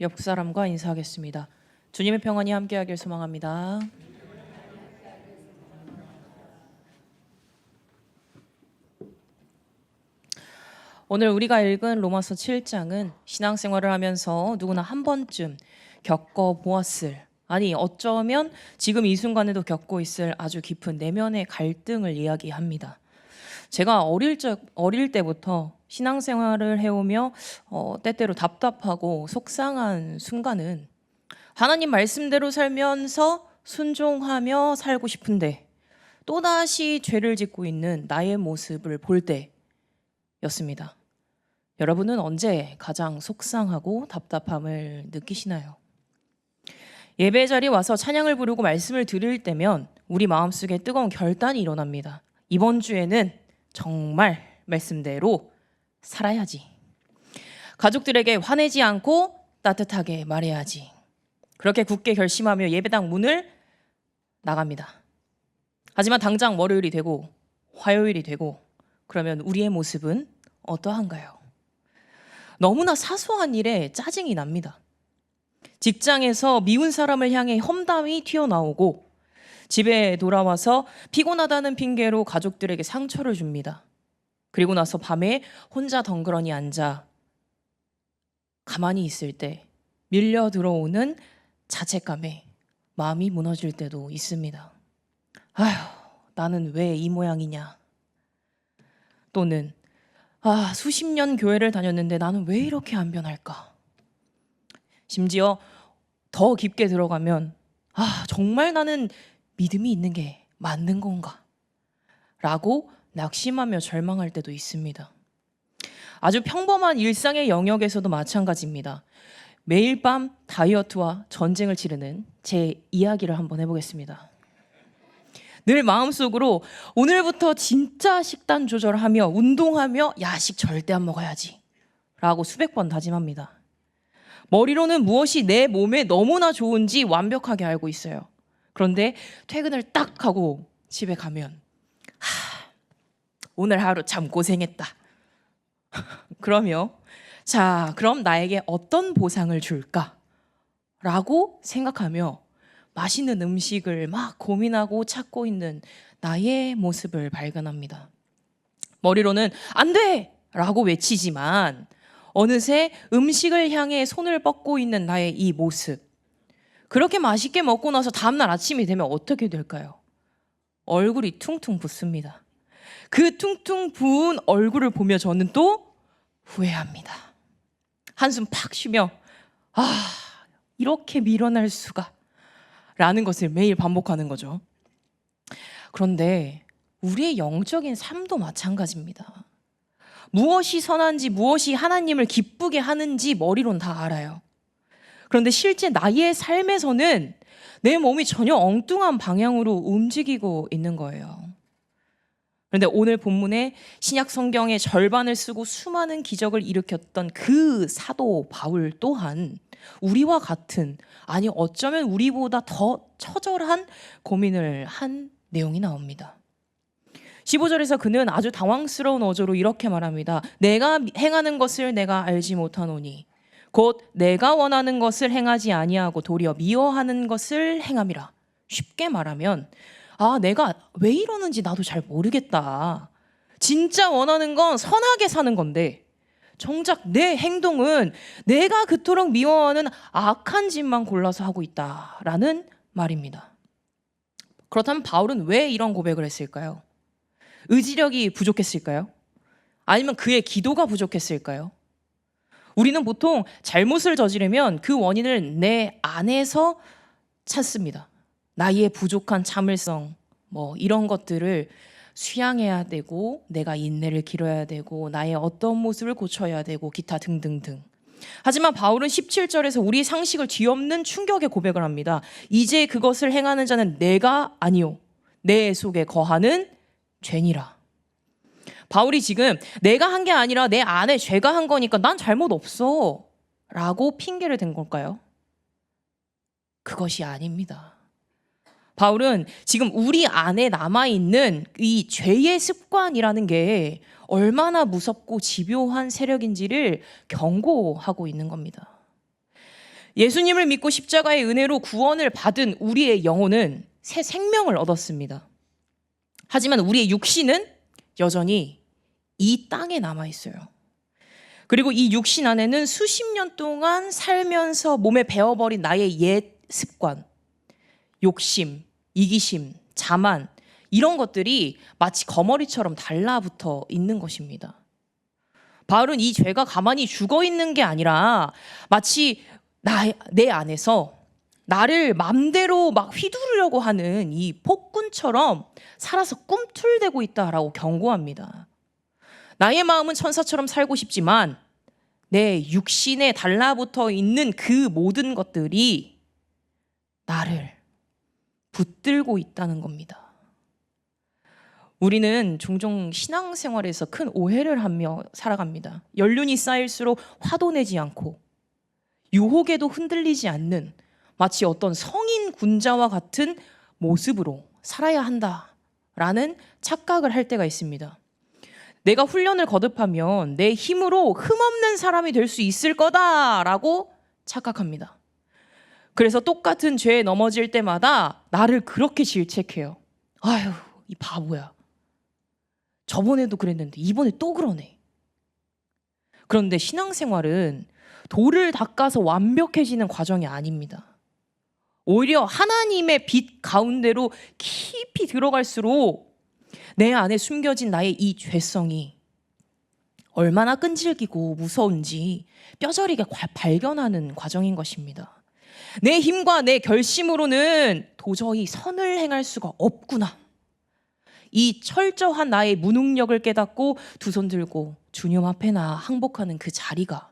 옆 사람과 인사하겠습니다. 주님의 평안이 함께하길 소망합니다. 오늘 우리가 읽은 로마서 7장은 신앙생활을 하면서 누구나 한 번쯤 겪어보았을, 아니 어쩌면 지금 이 순간에도 겪고 있을 아주 깊은 내면의 갈등을 이야기합니다. 제가 어릴 때부터 신앙생활을 해오며 때때로 답답하고 속상한 순간은 하나님 말씀대로 살면서 순종하며 살고 싶은데 또다시 죄를 짓고 있는 나의 모습을 볼 때였습니다. 여러분은 언제 가장 속상하고 답답함을 느끼시나요? 예배 자리에 와서 찬양을 부르고 말씀을 들을 때면 우리 마음속에 뜨거운 결단이 일어납니다. 이번 주에는 정말 말씀대로 살아야지. 가족들에게 화내지 않고 따뜻하게 말해야지. 그렇게 굳게 결심하며 예배당 문을 나갑니다. 하지만 당장 월요일이 되고 화요일이 되고 그러면 우리의 모습은 어떠한가요? 너무나 사소한 일에 짜증이 납니다. 직장에서 미운 사람을 향해 험담이 튀어나오고 집에 돌아와서 피곤하다는 핑계로 가족들에게 상처를 줍니다. 그리고 나서 밤에 혼자 덩그러니 앉아 가만히 있을 때 밀려 들어오는 자책감에 마음이 무너질 때도 있습니다. 아휴, 나는 왜 이 모양이냐? 또는 수십 년 교회를 다녔는데 나는 왜 이렇게 안 변할까? 심지어 더 깊게 들어가면 정말 나는 믿음이 있는 게 맞는 건가? 라고 낙심하며 절망할 때도 있습니다. 아주 평범한 일상의 영역에서도 마찬가지입니다. 매일 밤 다이어트와 전쟁을 치르는 제 이야기를 한번 해보겠습니다. 늘 마음속으로 오늘부터 진짜 식단 조절하며 운동하며 야식 절대 안 먹어야지 라고 수백 번 다짐합니다. 머리로는 무엇이 내 몸에 너무나 좋은지 완벽하게 알고 있어요. 그런데 퇴근을 딱 하고 집에 가면 오늘 하루 참 고생했다. 그러면 그럼 나에게 어떤 보상을 줄까? 라고 생각하며 맛있는 음식을 막 고민하고 찾고 있는 나의 모습을 발견합니다. 머리로는 안 돼! 라고 외치지만 어느새 음식을 향해 손을 뻗고 있는 나의 이 모습. 그렇게 맛있게 먹고 나서 다음날 아침이 되면 어떻게 될까요? 얼굴이 퉁퉁 붓습니다. 그 퉁퉁 부은 얼굴을 보며 저는 또 후회합니다. 한숨 팍 쉬며 이렇게 밀어낼 수가 라는 것을 매일 반복하는 거죠. 그런데 우리의 영적인 삶도 마찬가지입니다. 무엇이 선한지 무엇이 하나님을 기쁘게 하는지 머리로는 다 알아요. 그런데 실제 나의 삶에서는 내 몸이 전혀 엉뚱한 방향으로 움직이고 있는 거예요. 그런데 오늘 본문에 신약 성경의 절반을 쓰고 수많은 기적을 일으켰던 그 사도 바울 또한 우리와 같은, 아니 어쩌면 우리보다 더 처절한 고민을 한 내용이 나옵니다. 15절에서 그는 아주 당황스러운 어조로 이렇게 말합니다. 내가 행하는 것을 내가 알지 못하노니 곧 내가 원하는 것을 행하지 아니하고 도리어 미워하는 것을 행함이라. 쉽게 말하면 내가 왜 이러는지 나도 잘 모르겠다. 진짜 원하는 건 선하게 사는 건데 정작 내 행동은 내가 그토록 미워하는 악한 짓만 골라서 하고 있다라는 말입니다. 그렇다면 바울은 왜 이런 고백을 했을까요? 의지력이 부족했을까요? 아니면 그의 기도가 부족했을까요? 우리는 보통 잘못을 저지르면 그 원인을 내 안에서 찾습니다. 나의 부족한 참을성, 이런 것들을 수양해야 되고 내가 인내를 기려야 되고 나의 어떤 모습을 고쳐야 되고 기타 등등등. 하지만 바울은 17절에서 우리 상식을 뒤엎는 충격의 고백을 합니다. 이제 그것을 행하는 자는 내가 아니요 내 속에 거하는 죄니라. 바울이 지금 내가 한 게 아니라 내 안에 죄가 한 거니까 난 잘못 없어 라고 핑계를 댄 걸까요? 그것이 아닙니다. 바울은 지금 우리 안에 남아있는 이 죄의 습관이라는 게 얼마나 무섭고 집요한 세력인지를 경고하고 있는 겁니다. 예수님을 믿고 십자가의 은혜로 구원을 받은 우리의 영혼은 새 생명을 얻었습니다. 하지만 우리의 육신은 여전히 이 땅에 남아 있어요. 그리고 이 육신 안에는 수십 년 동안 살면서 몸에 배어버린 나의 옛 습관, 욕심, 이기심, 자만, 이런 것들이 마치 거머리처럼 달라붙어 있는 것입니다. 바울은 이 죄가 가만히 죽어 있는 게 아니라 마치 내 안에서 나를 맘대로 막 휘두르려고 하는 이 폭군처럼 살아서 꿈틀대고 있다라고 경고합니다. 나의 마음은 천사처럼 살고 싶지만 내 육신에 달라붙어 있는 그 모든 것들이 나를 붙들고 있다는 겁니다. 우리는 종종 신앙생활에서 큰 오해를 하며 살아갑니다. 연륜이 쌓일수록 화도 내지 않고 유혹에도 흔들리지 않는 마치 어떤 성인 군자와 같은 모습으로 살아야 한다라는 착각을 할 때가 있습니다. 내가 훈련을 거듭하면 내 힘으로 흠없는 사람이 될 수 있을 거다라고 착각합니다. 그래서 똑같은 죄에 넘어질 때마다 나를 그렇게 질책해요. 아유, 이 바보야. 저번에도 그랬는데 이번에 또 그러네. 그런데 신앙생활은 돌을 닦아서 완벽해지는 과정이 아닙니다. 오히려 하나님의 빛 가운데로 깊이 들어갈수록 내 안에 숨겨진 나의 이 죄성이 얼마나 끈질기고 무서운지 뼈저리게 발견하는 과정인 것입니다. 내 힘과 내 결심으로는 도저히 선을 행할 수가 없구나. 이 철저한 나의 무능력을 깨닫고 두 손 들고 주님 앞에 나 항복하는 그 자리가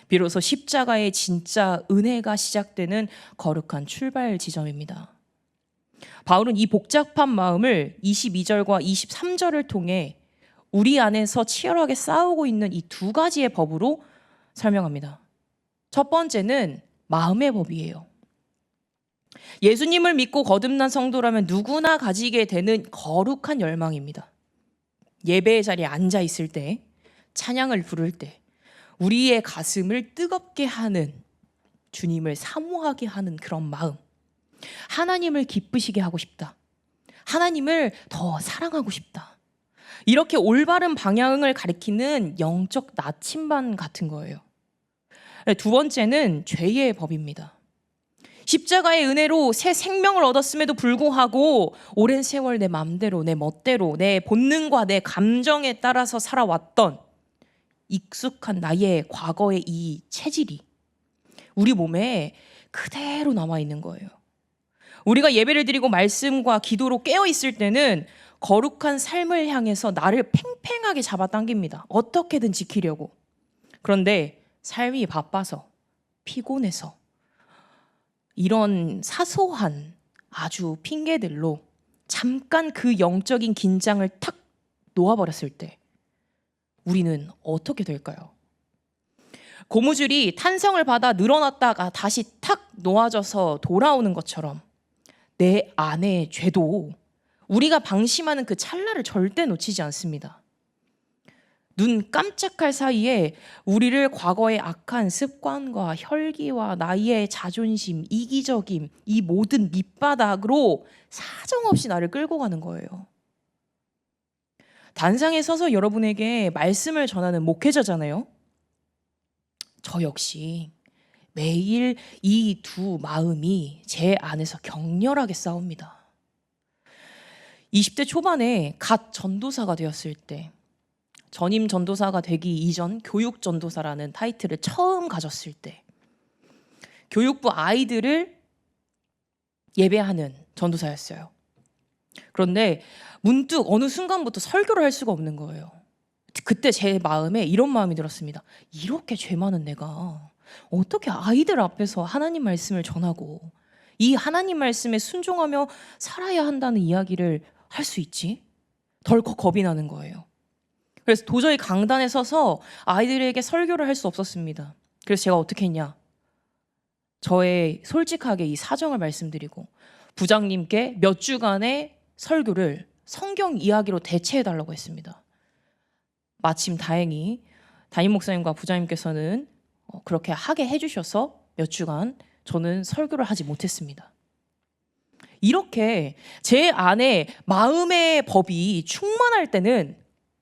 비로소 십자가의 진짜 은혜가 시작되는 거룩한 출발 지점입니다. 바울은 이 복잡한 마음을 22절과 23절을 통해 우리 안에서 치열하게 싸우고 있는 이 두 가지의 법으로 설명합니다. 첫 번째는 마음의 법이에요. 예수님을 믿고 거듭난 성도라면 누구나 가지게 되는 거룩한 열망입니다. 예배의 자리에 앉아 있을 때, 찬양을 부를 때 우리의 가슴을 뜨겁게 하는, 주님을 사모하게 하는 그런 마음. 하나님을 기쁘시게 하고 싶다. 하나님을 더 사랑하고 싶다. 이렇게 올바른 방향을 가리키는 영적 나침반 같은 거예요. 두 번째는 죄의 법입니다. 십자가의 은혜로 새 생명을 얻었음에도 불구하고 오랜 세월 내 맘대로, 내 멋대로, 내 본능과 내 감정에 따라서 살아왔던 익숙한 나의 과거의 이 체질이 우리 몸에 그대로 남아있는 거예요. 우리가 예배를 드리고 말씀과 기도로 깨어있을 때는 거룩한 삶을 향해서 나를 팽팽하게 잡아당깁니다. 어떻게든 지키려고. 그런데 삶이 바빠서, 피곤해서 이런 사소한 아주 핑계들로 잠깐 그 영적인 긴장을 탁 놓아버렸을 때 우리는 어떻게 될까요? 고무줄이 탄성을 받아 늘어났다가 다시 탁 놓아져서 돌아오는 것처럼 내 안의 죄도 우리가 방심하는 그 찰나를 절대 놓치지 않습니다. 눈 깜짝할 사이에 우리를 과거의 악한 습관과 혈기와 나의 자존심, 이기적임, 이 모든 밑바닥으로 사정없이 나를 끌고 가는 거예요. 단상에 서서 여러분에게 말씀을 전하는 목회자잖아요. 저 역시 매일 이 두 마음이 제 안에서 격렬하게 싸웁니다. 20대 초반에 갓 전도사가 되었을 때, 전임 전도사가 되기 이전 교육 전도사라는 타이틀을 처음 가졌을 때, 교육부 아이들을 예배하는 전도사였어요. 그런데 문득 어느 순간부터 설교를 할 수가 없는 거예요. 그때 제 마음에 이런 마음이 들었습니다. 이렇게 죄 많은 내가 어떻게 아이들 앞에서 하나님 말씀을 전하고 이 하나님 말씀에 순종하며 살아야 한다는 이야기를 할 수 있지? 덜컥 겁이 나는 거예요. 그래서 도저히 강단에 서서 아이들에게 설교를 할 수 없었습니다. 그래서 제가 어떻게 했냐? 저의 솔직하게 이 사정을 말씀드리고 부장님께 몇 주간의 설교를 성경 이야기로 대체해달라고 했습니다. 마침 다행히 담임 목사님과 부장님께서는 그렇게 하게 해주셔서 몇 주간 저는 설교를 하지 못했습니다. 이렇게 제 안에 마음의 법이 충만할 때는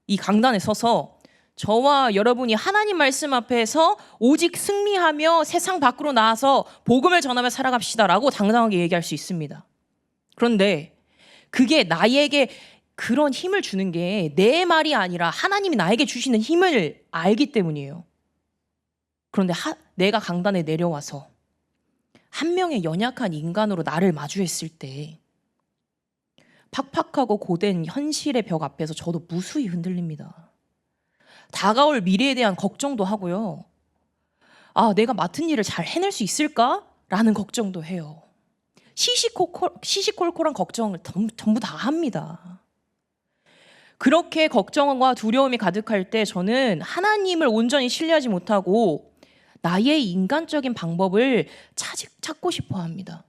이 강단에 서서 저와 여러분이 하나님 말씀 앞에서 오직 승리하며 세상 밖으로 나와서 복음을 전하며 살아갑시다라고 당당하게 얘기할 수 있습니다. 그런데 그게 나에게 그런 힘을 주는 게 내 말이 아니라 하나님이 나에게 주시는 힘을 알기 때문이에요. 그런데 내가 강단에 내려와서 한 명의 연약한 인간으로 나를 마주했을 때 팍팍하고 고된 현실의 벽 앞에서 저도 무수히 흔들립니다. 다가올 미래에 대한 걱정도 하고요. 내가 맡은 일을 잘 해낼 수 있을까? 라는 걱정도 해요. 시시콜콜한 걱정을 전부 다 합니다. 그렇게 걱정과 두려움이 가득할 때 저는 하나님을 온전히 신뢰하지 못하고 나의 인간적인 방법을 찾고 싶어 합니다.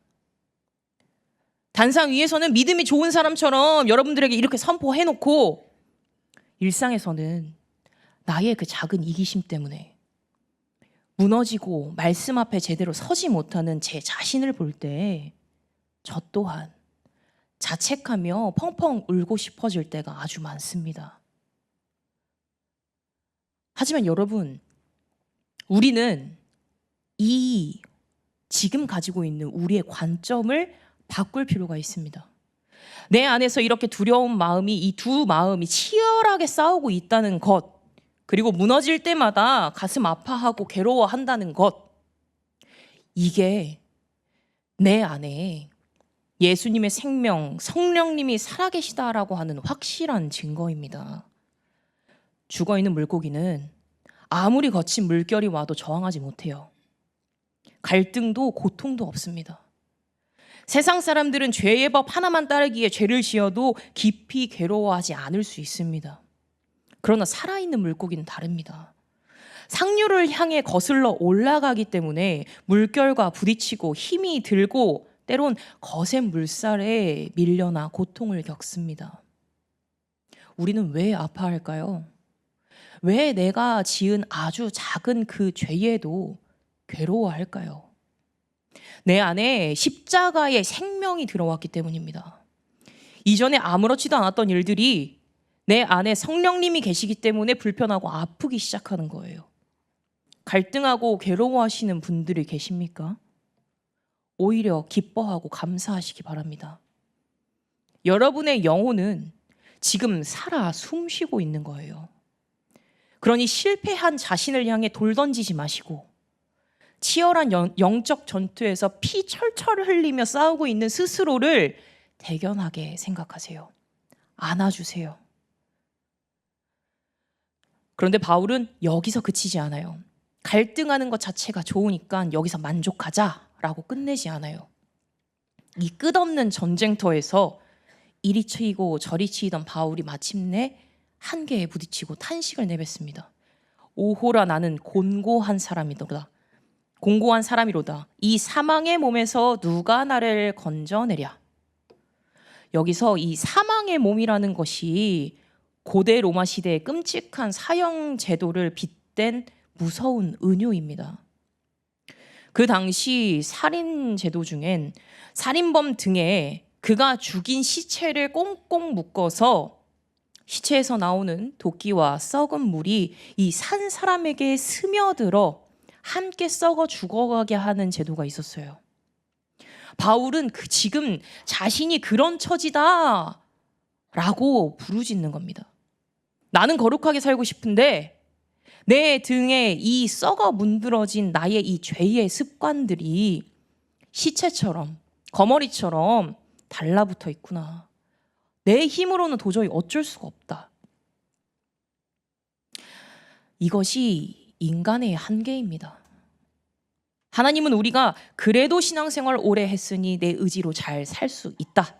단상 위에서는 믿음이 좋은 사람처럼 여러분들에게 이렇게 선포해놓고 일상에서는 나의 그 작은 이기심 때문에 무너지고 말씀 앞에 제대로 서지 못하는 제 자신을 볼 때 저 또한 자책하며 펑펑 울고 싶어질 때가 아주 많습니다. 하지만 여러분, 우리는 이 지금 가지고 있는 우리의 관점을 바꿀 필요가 있습니다. 내 안에서 이렇게 두려운 마음이 이 두 마음이 치열하게 싸우고 있다는 것, 그리고 무너질 때마다 가슴 아파하고 괴로워한다는 것, 이게 내 안에 예수님의 생명, 성령님이 살아계시다라고 하는 확실한 증거입니다. 죽어있는 물고기는 아무리 거친 물결이 와도 저항하지 못해요. 갈등도 고통도 없습니다. 세상 사람들은 죄의 법 하나만 따르기에 죄를 지어도 깊이 괴로워하지 않을 수 있습니다. 그러나 살아있는 물고기는 다릅니다. 상류를 향해 거슬러 올라가기 때문에 물결과 부딪히고 힘이 들고 때론 거센 물살에 밀려나 고통을 겪습니다. 우리는 왜 아파할까요? 왜 내가 지은 아주 작은 그 죄에도 괴로워할까요? 내 안에 십자가의 생명이 들어왔기 때문입니다. 이전에 아무렇지도 않았던 일들이 내 안에 성령님이 계시기 때문에 불편하고 아프기 시작하는 거예요. 갈등하고 괴로워하시는 분들이 계십니까? 오히려 기뻐하고 감사하시기 바랍니다. 여러분의 영혼은 지금 살아 숨쉬고 있는 거예요. 그러니 실패한 자신을 향해 돌 던지지 마시고 치열한 영적 전투에서 피 철철 흘리며 싸우고 있는 스스로를 대견하게 생각하세요. 안아주세요. 그런데 바울은 여기서 그치지 않아요. 갈등하는 것 자체가 좋으니까 여기서 만족하자라고 끝내지 않아요. 이 끝없는 전쟁터에서 이리 치이고 저리 치이던 바울이 마침내 한계에 부딪히고 탄식을 내뱉습니다. 오호라 나는 곤고한 사람이로다. 이 사망의 몸에서 누가 나를 건져내랴. 여기서 이 사망의 몸이라는 것이 고대 로마 시대의 끔찍한 사형 제도를 빗댄 무서운 은유입니다. 그 당시 살인 제도 중엔 살인범 등에 그가 죽인 시체를 꽁꽁 묶어서 시체에서 나오는 도끼와 썩은 물이 이 산 사람에게 스며들어 함께 썩어 죽어가게 하는 제도가 있었어요. 바울은 지금 자신이 그런 처지다 라고 부르짖는 겁니다. 나는 거룩하게 살고 싶은데 내 등에 이 썩어 문드러진 나의 이 죄의 습관들이 시체처럼 거머리처럼 달라붙어 있구나. 내 힘으로는 도저히 어쩔 수가 없다. 이것이 인간의 한계입니다. 하나님은 우리가 그래도 신앙생활 오래 했으니 내 의지로 잘 살 수 있다.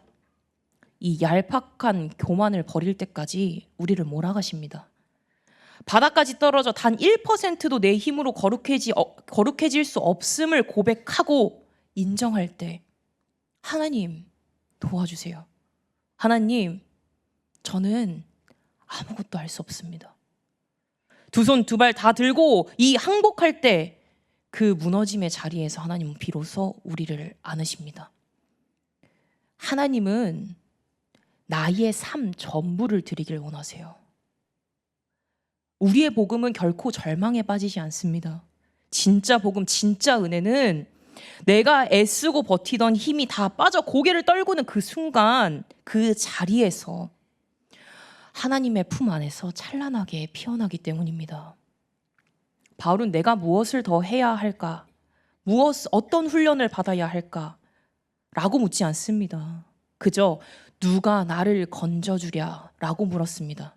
이 얄팍한 교만을 버릴 때까지 우리를 몰아가십니다. 바닥까지 떨어져 단 1%도 내 힘으로 거룩해질 수 없음을 고백하고 인정할 때 하나님 도와주세요. 하나님, 저는 아무것도 할 수 없습니다. 두 손 두 발 다 들고 이 항복할 때 그 무너짐의 자리에서 하나님은 비로소 우리를 안으십니다. 하나님은 나의 삶 전부를 드리길 원하세요. 우리의 복음은 결코 절망에 빠지지 않습니다. 진짜 복음, 진짜 은혜는 내가 애쓰고 버티던 힘이 다 빠져 고개를 떨구는 그 순간, 그 자리에서 하나님의 품 안에서 찬란하게 피어나기 때문입니다. 바울은 내가 무엇을 더 해야 할까? 어떤 훈련을 받아야 할까? 라고 묻지 않습니다. 그저 누가 나를 건져주랴 라고 물었습니다.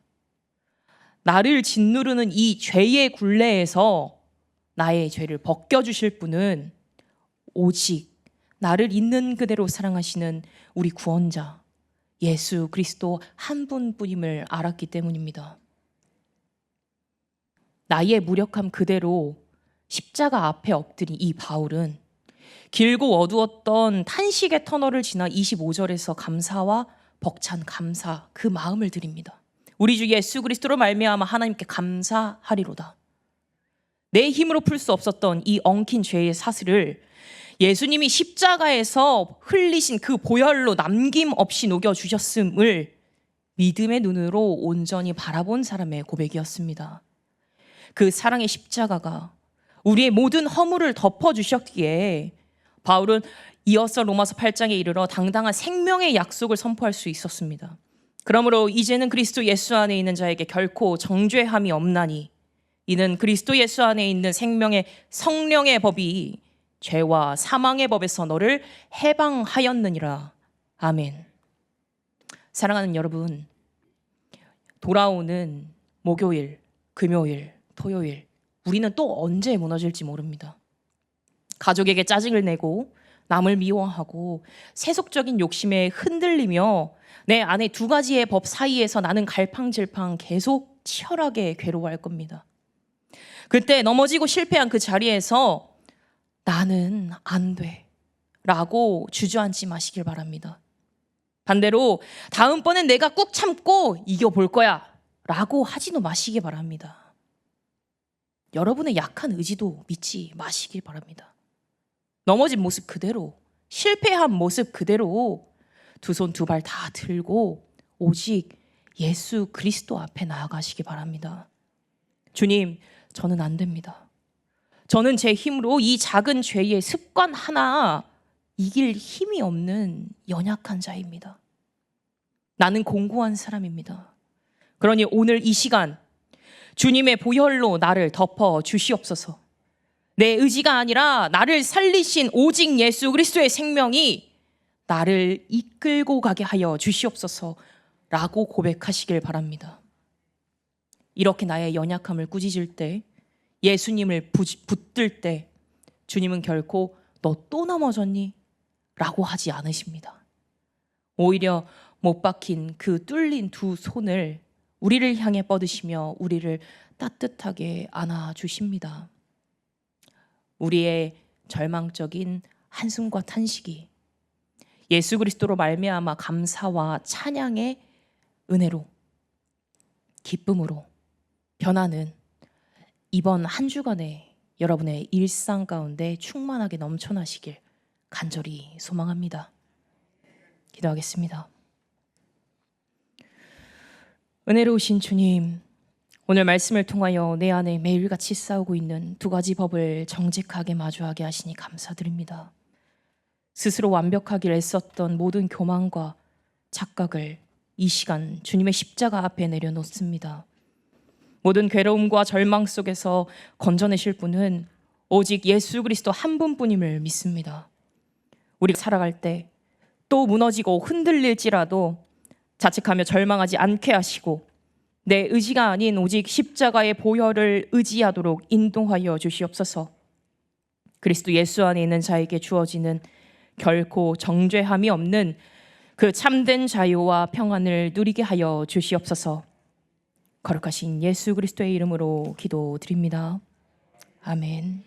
나를 짓누르는 이 죄의 굴레에서 나의 죄를 벗겨주실 분은 오직 나를 있는 그대로 사랑하시는 우리 구원자 예수 그리스도 한 분뿐임을 알았기 때문입니다. 나의 무력함 그대로 십자가 앞에 엎드린 이 바울은 길고 어두웠던 탄식의 터널을 지나 25절에서 감사와 벅찬 감사 그 마음을 드립니다. 우리 주 예수 그리스도로 말미암아 하나님께 감사하리로다. 내 힘으로 풀 수 없었던 이 엉킨 죄의 사슬을 예수님이 십자가에서 흘리신 그 보혈로 남김없이 녹여주셨음을 믿음의 눈으로 온전히 바라본 사람의 고백이었습니다. 그 사랑의 십자가가 우리의 모든 허물을 덮어주셨기에 바울은 이어서 로마서 8장에 이르러 당당한 생명의 약속을 선포할 수 있었습니다. 그러므로 이제는 그리스도 예수 안에 있는 자에게 결코 정죄함이 없나니 이는 그리스도 예수 안에 있는 생명의 성령의 법이 죄와 사망의 법에서 너를 해방하였느니라. 아멘. 사랑하는 여러분, 돌아오는 목요일, 금요일, 토요일 우리는 또 언제 무너질지 모릅니다. 가족에게 짜증을 내고 남을 미워하고 세속적인 욕심에 흔들리며 내 안에 두 가지의 법 사이에서 나는 갈팡질팡 계속 치열하게 괴로워할 겁니다. 그때 넘어지고 실패한 그 자리에서 나는 안 돼 라고 주저앉지 마시길 바랍니다. 반대로 다음번엔 내가 꾹 참고 이겨볼 거야 라고 하지도 마시기 바랍니다. 여러분의 약한 의지도 믿지 마시길 바랍니다. 넘어진 모습 그대로, 실패한 모습 그대로 두 손 두 발 다 들고 오직 예수 그리스도 앞에 나아가시기 바랍니다. 주님, 저는 안 됩니다. 저는 제 힘으로 이 작은 죄의 습관 하나 이길 힘이 없는 연약한 자입니다. 나는 공고한 사람입니다. 그러니 오늘 이 시간 주님의 보혈로 나를 덮어 주시옵소서. 내 의지가 아니라 나를 살리신 오직 예수 그리스도의 생명이 나를 이끌고 가게 하여 주시옵소서 라고 고백하시길 바랍니다. 이렇게 나의 연약함을 꾸짖을 때, 예수님을 붙들 때 주님은 결코 너 또 넘어졌니? 라고 하지 않으십니다. 오히려 못 박힌 그 뚫린 두 손을 우리를 향해 뻗으시며 우리를 따뜻하게 안아주십니다. 우리의 절망적인 한숨과 탄식이 예수 그리스도로 말미암아 감사와 찬양의 은혜로 기쁨으로 변하는 이번 한 주간의 여러분의 일상 가운데 충만하게 넘쳐나시길 간절히 소망합니다. 기도하겠습니다. 은혜로우신 주님, 오늘 말씀을 통하여 내 안에 매일같이 싸우고 있는 두 가지 법을 정직하게 마주하게 하시니 감사드립니다. 스스로 완벽하기를 애썼던 모든 교만과 착각을 이 시간 주님의 십자가 앞에 내려놓습니다. 모든 괴로움과 절망 속에서 건져내실 분은 오직 예수 그리스도 한 분뿐임을 믿습니다. 우리가 살아갈 때 또 무너지고 흔들릴지라도 자책하며 절망하지 않게 하시고 내 의지가 아닌 오직 십자가의 보혈을 의지하도록 인도하여 주시옵소서. 그리스도 예수 안에 있는 자에게 주어지는 결코 정죄함이 없는 그 참된 자유와 평안을 누리게 하여 주시옵소서. 거룩하신 예수 그리스도의 이름으로 기도드립니다. 아멘.